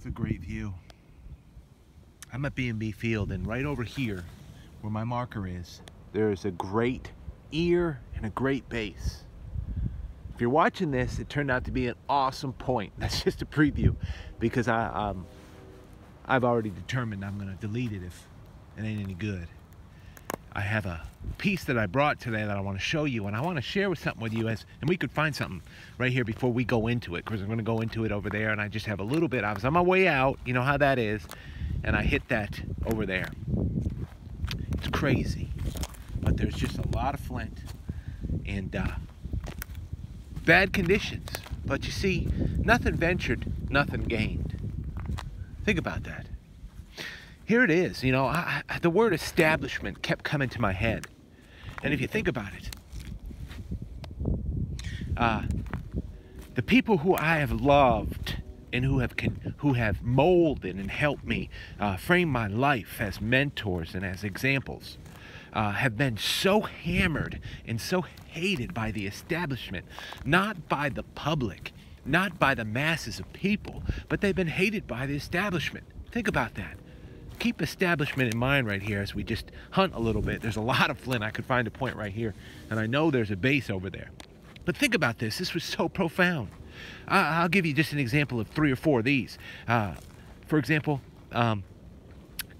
a great view. I'm at B&B Field, and right over here where my marker is, there's a great ear and a great base. If you're watching this, it turned out to be an awesome point. That's just a preview, because I've already determined I'm going to delete it if it ain't any good. I have a piece that I brought today that I want to show you, and I want to share something with you, and we could find something right here before we go into it, because I'm going to go into it over there, and I just have a little bit. I was on my way out, you know how that is, and I hit that over there. It's crazy, but there's just a lot of flint and bad conditions. But you see, nothing ventured, nothing gained. Think about that. Here it is, you know, the word establishment kept coming to my head. And if you think about it, the people who I have loved and who have molded and helped me frame my life as mentors and as examples have been so hammered and so hated by the establishment, not by the public, not by the masses of people, but they've been hated by the establishment. Think about that. Keep establishment in mind right here as we just hunt a little bit. There's a lot of flint. I could find a point right here, and I know there's a base over there. But think about this. This was so profound. I'll give you just an example of 3 or 4 of these. For example,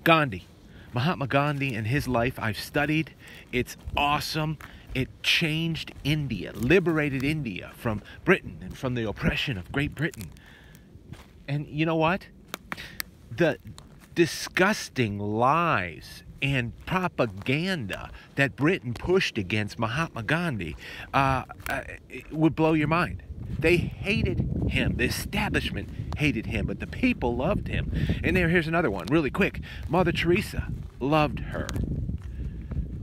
Gandhi. Mahatma Gandhi and his life I've studied. It's awesome. It changed India, liberated India from Britain and from the oppression of Great Britain. And you know what? The disgusting lies and propaganda that Britain pushed against Mahatma Gandhi would blow your mind. They hated him. The establishment hated him, but the people loved him. And here's another one, really quick. Mother Teresa loved her,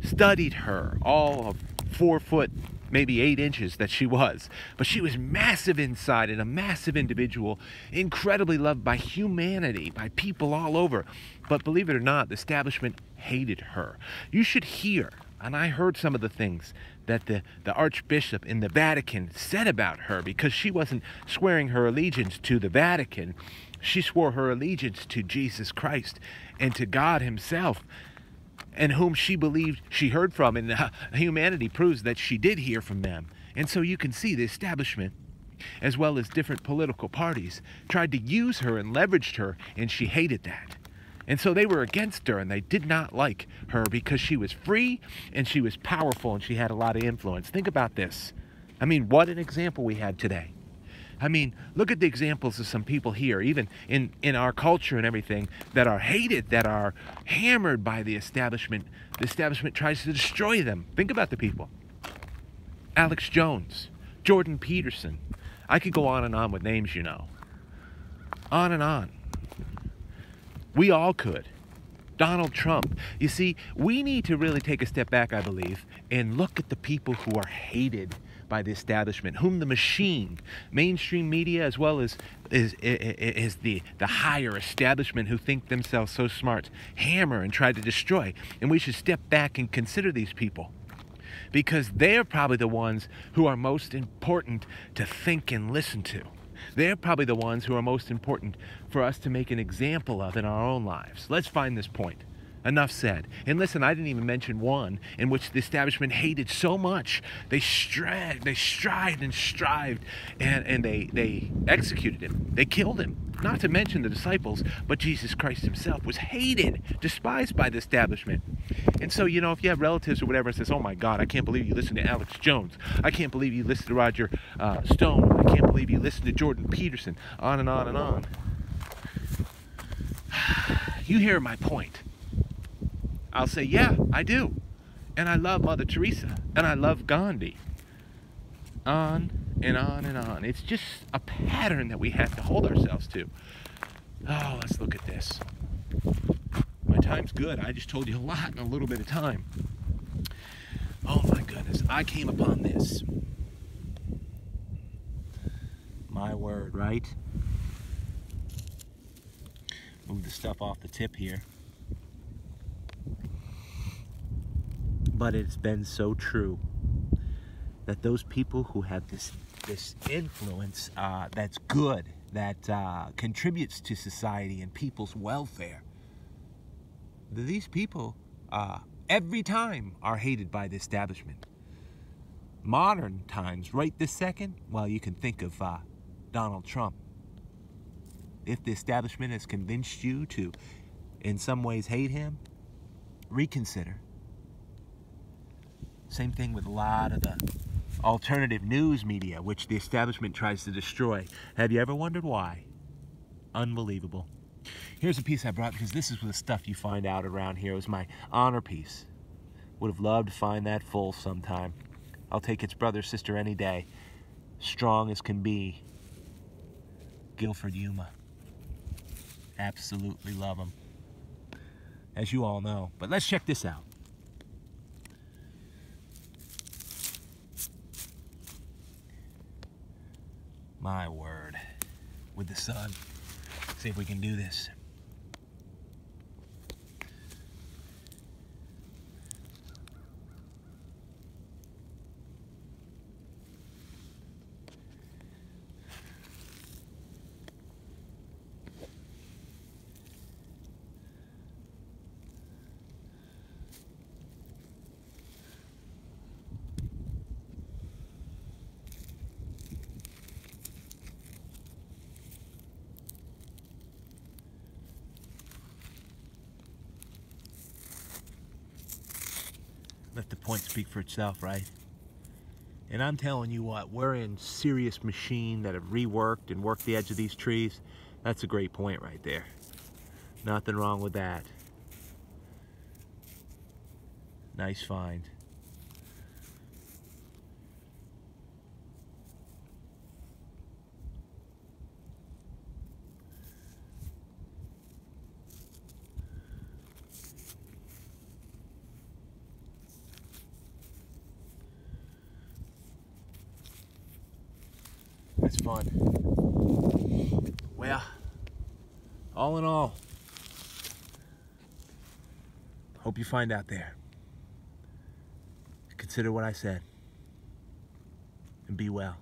studied her, all of 4 foot, maybe 8 inches that she was. But she was massive inside and a massive individual, incredibly loved by humanity, by people all over. But believe it or not, the establishment hated her. You should hear, and I heard some of the things that the Archbishop in the Vatican said about her, because she wasn't swearing her allegiance to the Vatican. She swore her allegiance to Jesus Christ and to God himself, and whom she believed she heard from, and humanity proves that she did hear from them. And so you can see the establishment, as well as different political parties, tried to use her and leveraged her, and she hated that. And so they were against her, and they did not like her because she was free, and she was powerful, and she had a lot of influence. Think about this. I mean, what an example we had today. I mean, look at the examples of some people here, even in our culture and everything, that are hated, that are hammered by the establishment. The establishment tries to destroy them. Think about the people. Alex Jones, Jordan Peterson. I could go on and on with names, you know. On and on. We all could. Donald Trump. You see, we need to really take a step back, I believe, and look at the people who are hated by the establishment, whom the machine, mainstream media, as well as the higher establishment who think themselves so smart, hammer and try to destroy. And we should step back and consider these people, because they're probably the ones who are most important to think and listen to. They're probably the ones who are most important for us to make an example of in our own lives. Let's find this point. Enough said. And listen, I didn't even mention one in which the establishment hated so much. They strived and strived, and they executed him. They killed him. Not to mention the disciples, but Jesus Christ himself was hated, despised by the establishment. And so, you know, if you have relatives or whatever and says, oh my God, I can't believe you listen to Alex Jones. I can't believe you listen to Roger Stone. I can't believe you listen to Jordan Peterson. On and on and on. You hear my point. I'll say, yeah, I do. And I love Mother Teresa. And I love Gandhi. On and on and on. It's just a pattern that we have to hold ourselves to. Oh, let's look at this. My time's good. I just told you a lot in a little bit of time. Oh my goodness. I came upon this. My word, right? Move the stuff off the tip here. But it's been so true that those people who have this influence that's good, that contributes to society and people's welfare. These people, every time, are hated by the establishment. Modern times, right this second, well, you can think of Donald Trump. If the establishment has convinced you to, in some ways, hate him, reconsider. Same thing with a lot of the alternative news media, which the establishment tries to destroy. Have you ever wondered why? Unbelievable. Here's a piece I brought because this is the stuff you find out around here. It was my honor piece. Would have loved to find that full sometime. I'll take its brother, sister any day. Strong as can be. Guilford Yuma. Absolutely love him, as you all know. But let's check this out. My word. With the sun. See if we can do this. Let the point speak for itself, right? And I'm telling you what, we're in serious machine that have reworked and worked the edge of these trees. That's a great point right there. Nothing wrong with that. Nice find. That's fun. Well, all in all, hope you find out there. Consider what I said. And be well.